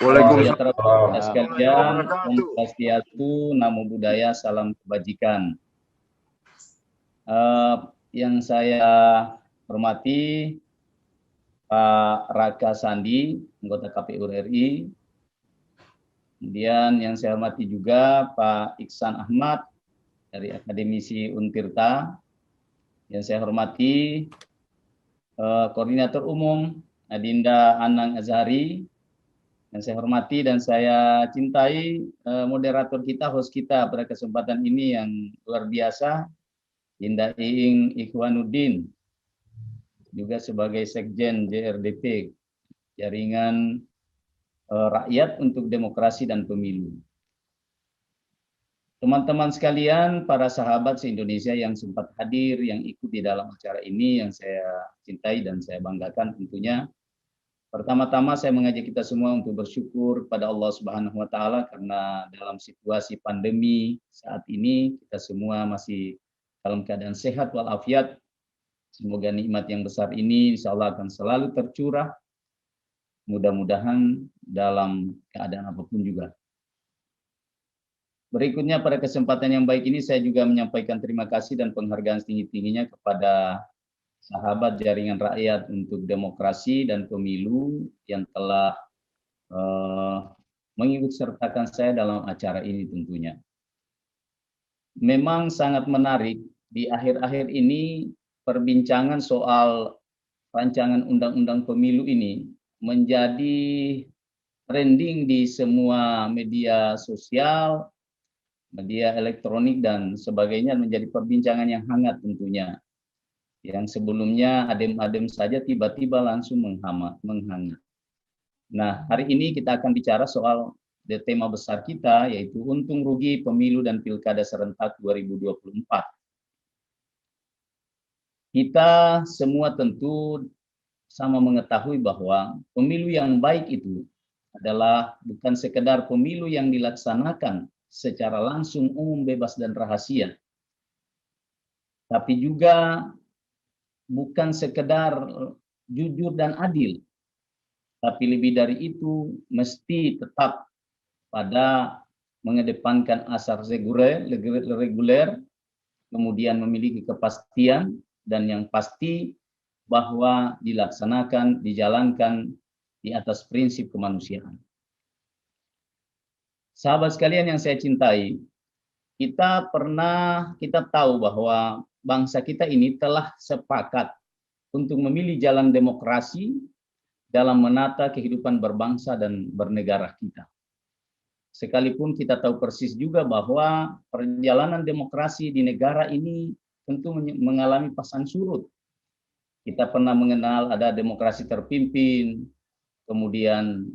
Salam sejahtera Waalaikumsalam. kita sekalian, Om Swastiastu, Namo Buddhaya, salam kebajikan. Yang saya hormati Pak Raka Sandi, anggota KPU RI. Kemudian yang saya hormati juga Pak Iksan Ahmad dari Akademisi Untirta. Yang saya hormati Koordinator Umum Adinda Anang Azhari. Yang saya hormati dan saya cintai moderator kita, host kita pada kesempatan ini yang luar biasa, Dinda Iing Ikhwanuddin, juga sebagai Sekjen JRDP, Jaringan Rakyat untuk Demokrasi dan Pemilu. Teman-teman sekalian, para sahabat se-Indonesia yang sempat hadir, yang ikut di dalam acara ini, yang saya cintai dan saya banggakan tentunya. Pertama-tama saya mengajak kita semua untuk bersyukur pada Allah Subhanahu wa taala karena dalam situasi pandemi saat ini kita semua masih dalam keadaan sehat walafiat. Semoga nikmat yang besar ini insya Allah akan selalu tercurah. Mudah-mudahan dalam keadaan apapun juga. Berikutnya pada kesempatan yang baik ini saya juga menyampaikan terima kasih dan penghargaan setinggi-tingginya kepada sahabat Jaringan Rakyat untuk Demokrasi dan Pemilu yang telah mengikut sertakan saya dalam acara ini tentunya. Memang sangat menarik di akhir-akhir ini perbincangan soal rancangan undang-undang pemilu ini menjadi trending di semua media sosial, media elektronik dan sebagainya, menjadi perbincangan yang hangat tentunya. Yang sebelumnya adem-adem saja tiba-tiba langsung menghangat. Nah, hari ini kita akan bicara soal tema besar kita, yaitu untung rugi pemilu dan pilkada serentak 2024. Kita semua tentu sama mengetahui bahwa pemilu yang baik itu adalah bukan sekedar pemilu yang dilaksanakan secara langsung, umum, bebas, dan rahasia, tapi juga bukan sekedar jujur dan adil, tapi lebih dari itu mesti tetap pada mengedepankan asas reguler, kemudian memiliki kepastian, dan yang pasti bahwa dilaksanakan, dijalankan di atas prinsip kemanusiaan. Sahabat sekalian yang saya cintai, kita tahu bahwa bangsa kita ini telah sepakat untuk memilih jalan demokrasi dalam menata kehidupan berbangsa dan bernegara kita. Sekalipun kita tahu persis juga bahwa perjalanan demokrasi di negara ini tentu mengalami pasang surut. Kita pernah mengenal ada demokrasi terpimpin, kemudian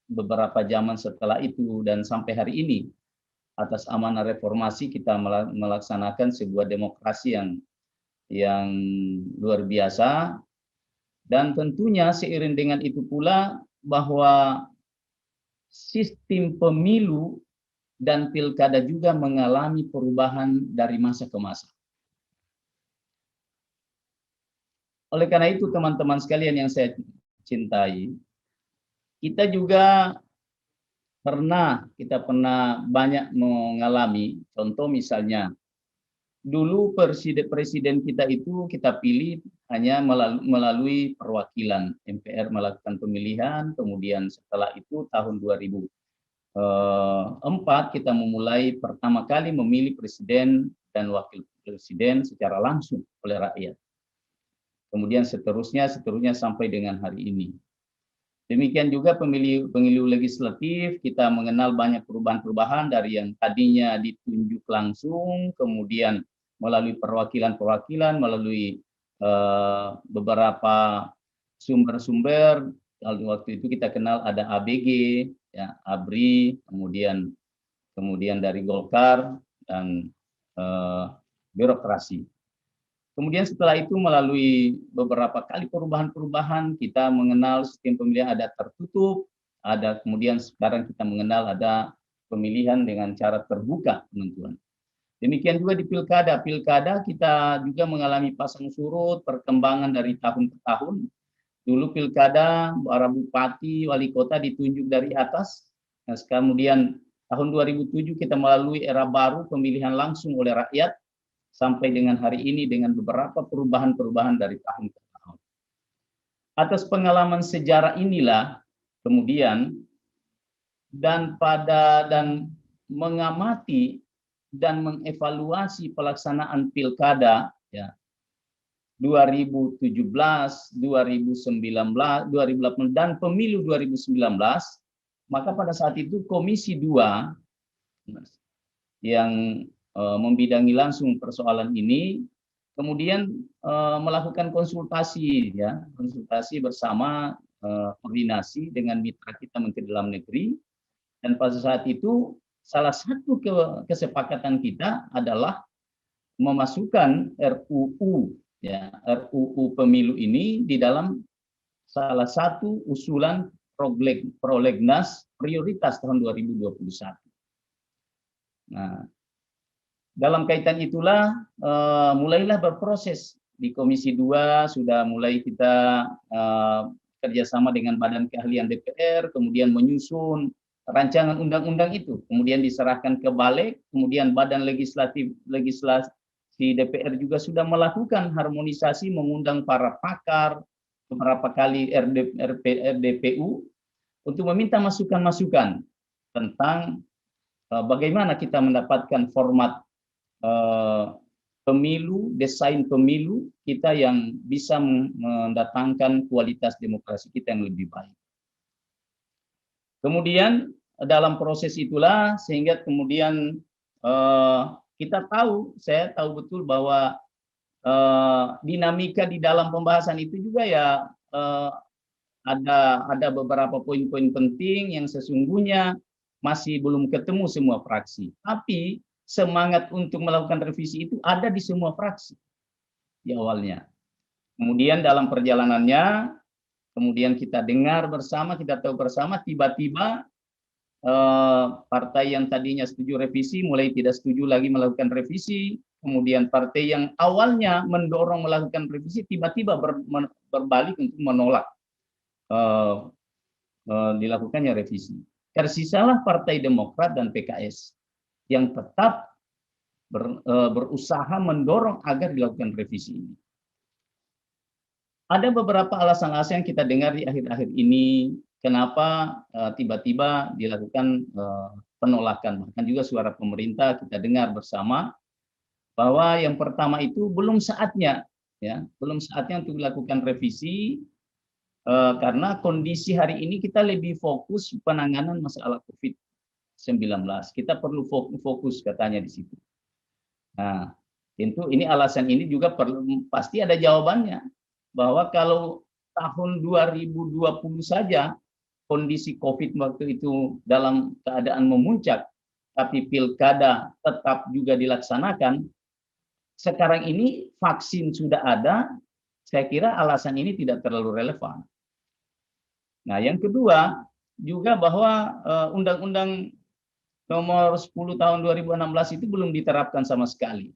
beberapa zaman setelah itu dan sampai hari ini atas amanah reformasi kita melaksanakan sebuah demokrasi yang luar biasa, dan tentunya seiring dengan itu pula bahwa sistem pemilu dan pilkada juga mengalami perubahan dari masa ke masa. Oleh karena itu teman-teman sekalian yang saya cintai, kita juga kita pernah banyak mengalami, contoh misalnya, dulu presiden kita itu kita pilih hanya melalui perwakilan, MPR melakukan pemilihan, kemudian setelah itu tahun 2004 kita memulai pertama kali memilih presiden dan wakil presiden secara langsung oleh rakyat. Kemudian seterusnya sampai dengan hari ini. Demikian juga pemilu legislatif, kita mengenal banyak perubahan-perubahan dari yang tadinya ditunjuk langsung, kemudian melalui perwakilan-perwakilan, melalui beberapa sumber-sumber. Waktu itu kita kenal ada ABG, ya, ABRI, kemudian dari Golkar dan birokrasi. Kemudian setelah itu melalui beberapa kali perubahan-perubahan kita mengenal sistem pemilihan ada tertutup, kemudian sekarang kita mengenal ada pemilihan dengan cara terbuka penentuan. Demikian juga di pilkada. Pilkada kita juga mengalami pasang surut, perkembangan dari tahun ke tahun. Dulu pilkada, para bupati, wali kota ditunjuk dari atas. Nah, kemudian tahun 2007 kita melalui era baru pemilihan langsung oleh rakyat sampai dengan hari ini dengan beberapa perubahan-perubahan dari tahun ke tahun. Atas pengalaman sejarah inilah kemudian dan mengamati dan mengevaluasi pelaksanaan pilkada ya 2017, 2019, 2018 dan pemilu 2019, maka pada saat itu Komisi 2 yang membidangi langsung persoalan ini kemudian melakukan konsultasi ya, konsultasi bersama koordinasi dengan mitra kita Menteri Dalam Negeri, dan pada saat itu salah satu kesepakatan kita adalah memasukkan RUU ya, RUU Pemilu ini di dalam salah satu usulan prolegnas prioritas tahun 2021. Nah, dalam kaitan itulah mulailah berproses di Komisi 2, sudah mulai kita kerjasama dengan Badan Keahlian DPR, kemudian menyusun rancangan undang-undang itu, kemudian diserahkan ke Balik, kemudian Badan Legislasi DPR juga sudah melakukan harmonisasi, mengundang para pakar, beberapa kali RDPU untuk meminta masukan-masukan tentang bagaimana kita mendapatkan format pemilu, desain pemilu kita yang bisa mendatangkan kualitas demokrasi kita yang lebih baik. Kemudian dalam proses itulah sehingga kemudian saya tahu betul bahwa dinamika di dalam pembahasan itu juga ya ada beberapa poin-poin penting yang sesungguhnya masih belum ketemu semua fraksi. Tapi semangat untuk melakukan revisi itu ada di semua fraksi di awalnya. Kemudian dalam perjalanannya, kemudian kita dengar bersama, kita tahu bersama, tiba-tiba partai yang tadinya setuju revisi mulai tidak setuju lagi melakukan revisi, kemudian partai yang awalnya mendorong melakukan revisi tiba-tiba berbalik untuk menolak dilakukannya revisi. Tersisalah Partai Demokrat dan PKS yang tetap berusaha mendorong agar dilakukan revisi ini. Ada beberapa alasan-alasan yang kita dengar di akhir-akhir ini kenapa tiba-tiba dilakukan penolakan. Bahkan juga suara pemerintah kita dengar bersama bahwa yang pertama itu belum saatnya untuk dilakukan revisi karena kondisi hari ini kita lebih fokus penanganan masalah COVID-19. Kita perlu fokus katanya di situ. Nah, tentu ini alasan ini juga pasti ada jawabannya. Bahwa kalau tahun 2020 saja kondisi COVID waktu itu dalam keadaan memuncak, tapi pilkada tetap juga dilaksanakan, sekarang ini vaksin sudah ada, saya kira alasan ini tidak terlalu relevan. Nah, yang kedua juga bahwa Undang-Undang Nomor 10 Tahun 2016 itu belum diterapkan sama sekali.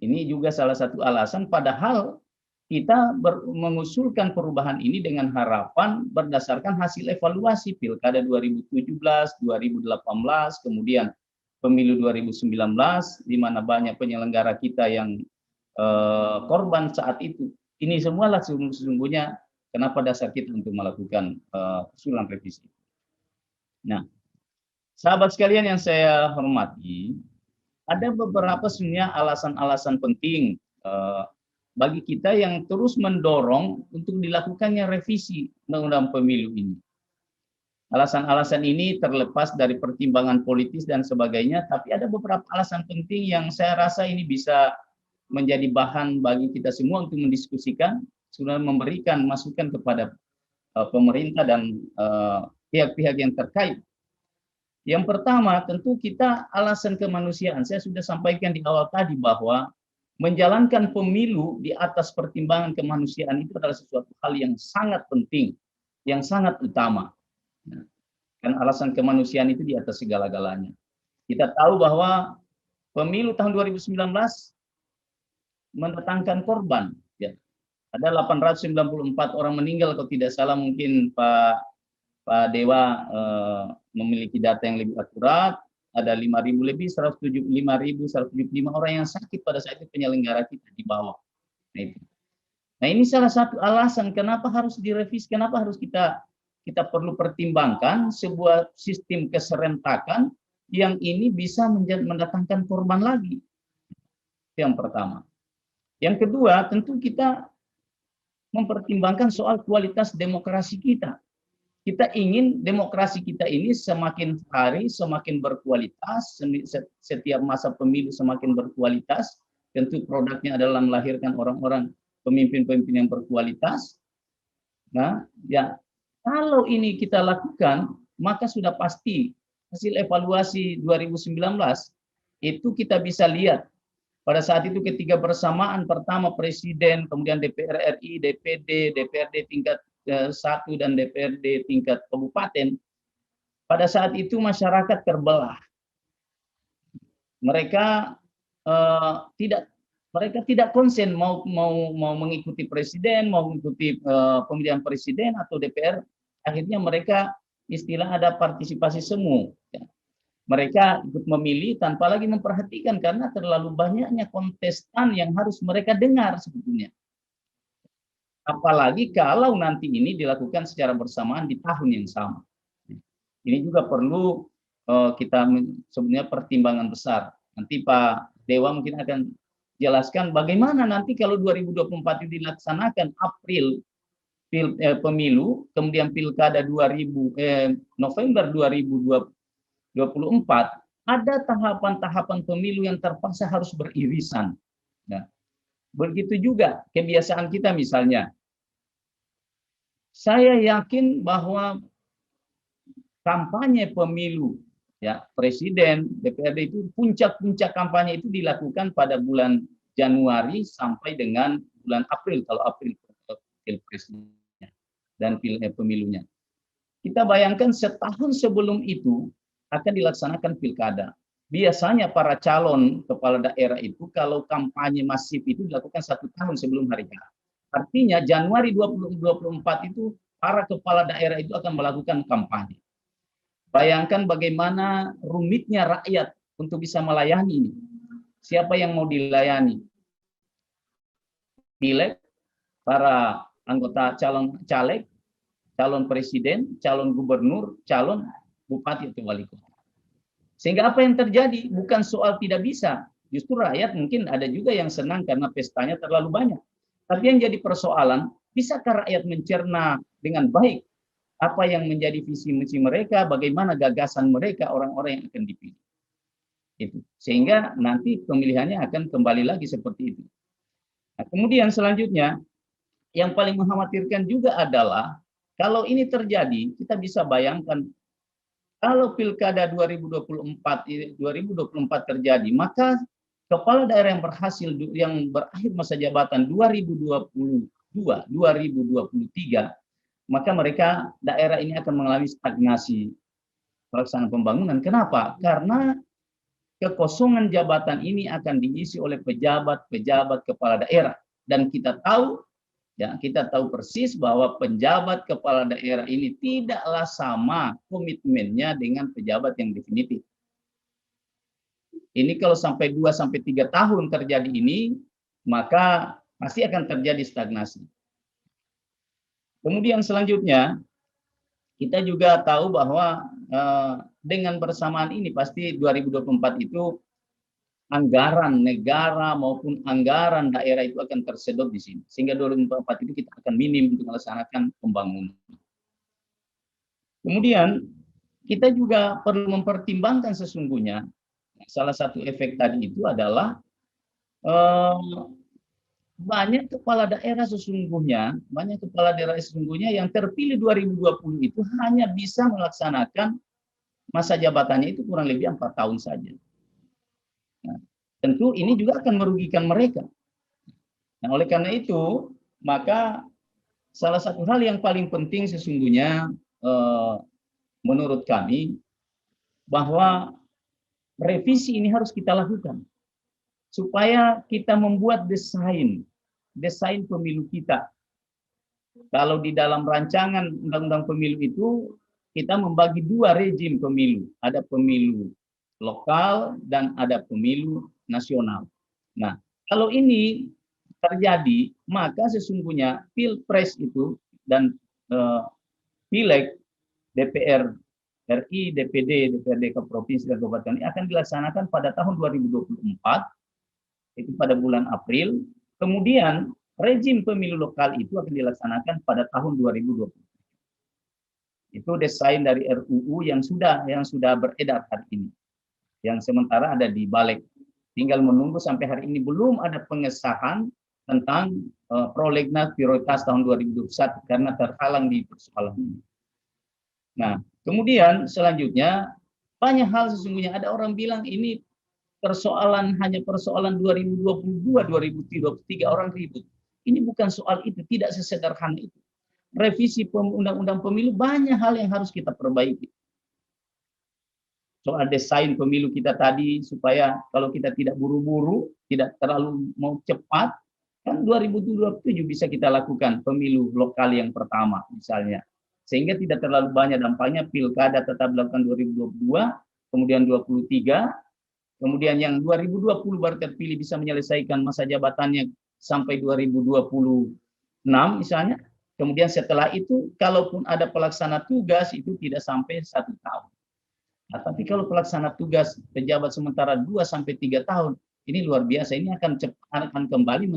Ini juga salah satu alasan, padahal kita mengusulkan perubahan ini dengan harapan berdasarkan hasil evaluasi pilkada 2017, 2018, kemudian pemilu 2019, di mana banyak penyelenggara kita yang korban saat itu. Ini semualah sesungguhnya kenapa dasar kita untuk melakukan usulan revisi. Nah, sahabat sekalian yang saya hormati, ada beberapa sebenarnya alasan-alasan penting bagi kita yang terus mendorong untuk dilakukannya revisi Undang-Undang Pemilu ini. Alasan-alasan ini terlepas dari pertimbangan politis dan sebagainya, tapi ada beberapa alasan penting yang saya rasa ini bisa menjadi bahan bagi kita semua untuk mendiskusikan, sudah memberikan masukan kepada pemerintah dan pihak-pihak yang terkait. Yang pertama, tentu kita alasan kemanusiaan. Saya sudah sampaikan di awal tadi bahwa menjalankan pemilu di atas pertimbangan kemanusiaan itu adalah sesuatu hal yang sangat penting, yang sangat utama. Dan alasan kemanusiaan itu di atas segala-galanya. Kita tahu bahwa pemilu tahun 2019 mendatangkan korban. Ya. Ada 894 orang meninggal kalau tidak salah, mungkin Pak Dewa memiliki data yang lebih akurat. Ada 5.000 lebih, 175 orang yang sakit pada saat itu penyelenggara kita di bawah. Nah, itu. Nah, ini salah satu alasan kenapa harus direvisi, kenapa harus kita perlu pertimbangkan sebuah sistem keserentakan yang ini bisa mendatangkan korban lagi. Yang pertama. Yang kedua, tentu kita mempertimbangkan soal kualitas demokrasi kita. Kita ingin demokrasi kita ini semakin hari semakin berkualitas, setiap masa pemilu semakin berkualitas, tentu produknya adalah melahirkan orang-orang pemimpin-pemimpin yang berkualitas. Nah, ya kalau ini kita lakukan, maka sudah pasti hasil evaluasi 2019 itu kita bisa lihat pada saat itu ketika bersamaan pertama Presiden, kemudian DPR RI, DPD, DPRD tingkat 1 dan DPRD tingkat kabupaten, pada saat itu masyarakat terbelah. Mereka tidak konsen mau mengikuti presiden, mau mengikuti pemilihan presiden atau DPR. Akhirnya mereka istilah ada partisipasi semu. Ya. Mereka ikut memilih tanpa lagi memperhatikan karena terlalu banyaknya kontestan yang harus mereka dengar sebetulnya. Apalagi kalau nanti ini dilakukan secara bersamaan di tahun yang sama. Ini juga perlu kita sebenarnya pertimbangan besar. Nanti Pak Dewa mungkin akan jelaskan bagaimana nanti kalau 2024 itu dilaksanakan April pemilu, kemudian pilkada November 2024, ada tahapan-tahapan pemilu yang terpaksa harus beririsan. Nah, begitu juga kebiasaan kita misalnya. Saya yakin bahwa kampanye pemilu ya presiden, DPRD itu puncak-puncak kampanye itu dilakukan pada bulan Januari sampai dengan bulan April kalau April pilpresnya dan pemilunya. Kita bayangkan setahun sebelum itu akan dilaksanakan pilkada. Biasanya para calon kepala daerah itu kalau kampanye masif itu dilakukan 1 tahun sebelum hari H. Artinya Januari 2024 itu para kepala daerah itu akan melakukan kampanye. Bayangkan bagaimana rumitnya rakyat untuk bisa melayani ini. Siapa yang mau dilayani? Pileg, para anggota calon caleg, calon presiden, calon gubernur, calon bupati atau wali kota. Sehingga apa yang terjadi bukan soal tidak bisa, justru rakyat mungkin ada juga yang senang karena pestanya terlalu banyak. Tapi yang jadi persoalan, bisakah rakyat mencerna dengan baik apa yang menjadi visi misi mereka, bagaimana gagasan mereka, orang-orang yang akan dipilih. Itu. Sehingga nanti pemilihannya akan kembali lagi seperti itu. Nah, kemudian selanjutnya, yang paling mengkhawatirkan juga adalah kalau ini terjadi, kita bisa bayangkan kalau pilkada 2024 terjadi, maka kepala daerah yang berhasil yang berakhir masa jabatan 2022, 2023, maka mereka daerah ini akan mengalami stagnasi pelaksanaan pembangunan. Kenapa? Karena kekosongan jabatan ini akan diisi oleh pejabat-pejabat kepala daerah. Dan kita tahu persis bahwa penjabat kepala daerah ini tidaklah sama komitmennya dengan pejabat yang definitif. Ini kalau sampai 2-3 tahun terjadi ini, maka pasti akan terjadi stagnasi. Kemudian selanjutnya, kita juga tahu bahwa dengan bersamaan ini pasti 2024 itu anggaran negara maupun anggaran daerah itu akan tersedot di sini. Sehingga 2024 itu kita akan minim untuk melaksanakan pembangunan. Kemudian kita juga perlu mempertimbangkan sesungguhnya salah satu efek tadi itu adalah banyak kepala daerah sesungguhnya yang terpilih 2020 itu hanya bisa melaksanakan masa jabatannya itu kurang lebih 4 tahun saja. Nah, tentu ini juga akan merugikan mereka. Nah, oleh karena itu, maka salah satu hal yang paling penting sesungguhnya menurut kami bahwa revisi ini harus kita lakukan supaya kita membuat desain desain pemilu kita. Kalau di dalam rancangan undang-undang pemilu itu kita membagi dua rezim pemilu. Ada pemilu lokal dan ada pemilu nasional. Nah, kalau ini terjadi, maka sesungguhnya Pilpres itu dan Pileg, DPR RI, DPD, DPRD Provinsi dan Kabupaten ini akan dilaksanakan pada tahun 2024, itu pada bulan April. Kemudian rezim pemilu lokal itu akan dilaksanakan pada tahun 2020. Itu desain dari RUU yang sudah beredar hari ini. Yang sementara ada di Balik. Tinggal menunggu sampai hari ini belum ada pengesahan tentang prolegnas prioritas tahun 2021 karena terhalang di persoalan ini. Nah, kemudian selanjutnya banyak hal sesungguhnya. Ada orang bilang ini hanya persoalan 2022, 2023 orang ribut. Ini bukan soal itu, tidak sesederhana itu. Revisi undang-undang pemilu banyak hal yang harus kita perbaiki. Soal desain pemilu kita tadi supaya kalau kita tidak buru-buru, tidak terlalu mau cepat, kan 2027 bisa kita lakukan pemilu lokal yang pertama misalnya. Sehingga tidak terlalu banyak dampaknya, pilkada tetap dilakukan 2022, kemudian 23, kemudian yang 2020 baru terpilih bisa menyelesaikan masa jabatannya sampai 2026 misalnya. Kemudian setelah itu, kalaupun ada pelaksana tugas itu tidak sampai 1 tahun. Nah, tapi kalau pelaksana tugas pejabat sementara 2-3 tahun, ini luar biasa. Ini akan kembali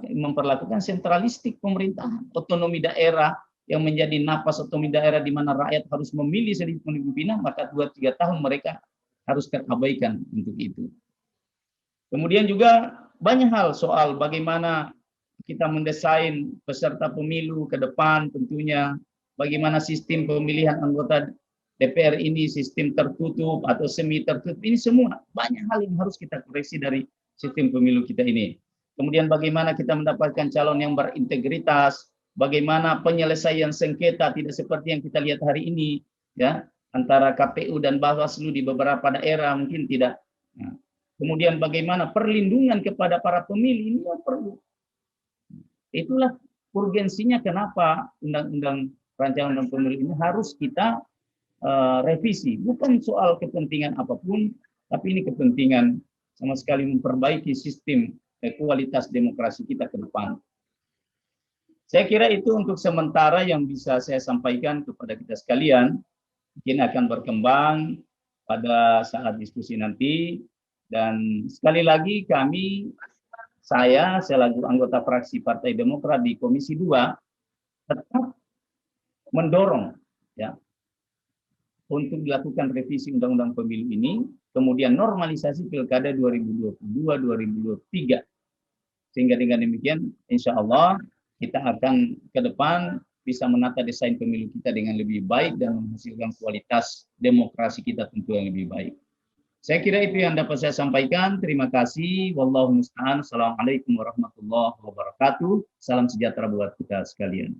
memperlakukan sentralistik pemerintahan, otonomi daerah yang menjadi napas otonomi daerah di mana rakyat harus memilih sendiri pimpinan, maka 2-3 tahun mereka harus terabaikan untuk itu. Kemudian juga banyak hal soal bagaimana kita mendesain peserta pemilu ke depan, tentunya bagaimana sistem pemilihan anggota DPR ini sistem tertutup atau semi tertutup, ini semua banyak hal yang harus kita koreksi dari sistem pemilu kita ini. Kemudian bagaimana kita mendapatkan calon yang berintegritas, bagaimana penyelesaian sengketa tidak seperti yang kita lihat hari ini, ya, antara KPU dan Bawaslu di beberapa daerah mungkin tidak. Nah, kemudian bagaimana perlindungan kepada para pemilih ini yang perlu. Itulah urgensinya kenapa undang-undang rancangan undang pemilu ini harus kita revisi. Bukan soal kepentingan apapun, tapi ini kepentingan sama sekali memperbaiki sistem kualitas demokrasi kita ke depan. Saya kira itu untuk sementara yang bisa saya sampaikan kepada kita sekalian. Mungkin akan berkembang pada saat diskusi nanti. Dan sekali lagi saya selaku anggota fraksi Partai Demokrat di Komisi 2 tetap mendorong ya untuk dilakukan revisi Undang-Undang Pemilu ini, kemudian normalisasi Pilkada 2022-2023. Sehingga dengan demikian, insya Allah kita akan ke depan bisa menata desain pemilu kita dengan lebih baik dan menghasilkan kualitas demokrasi kita tentu yang lebih baik. Saya kira itu yang dapat saya sampaikan. Terima kasih. Wallahu musta'an. Assalamualaikum warahmatullahi wabarakatuh. Salam sejahtera buat kita sekalian.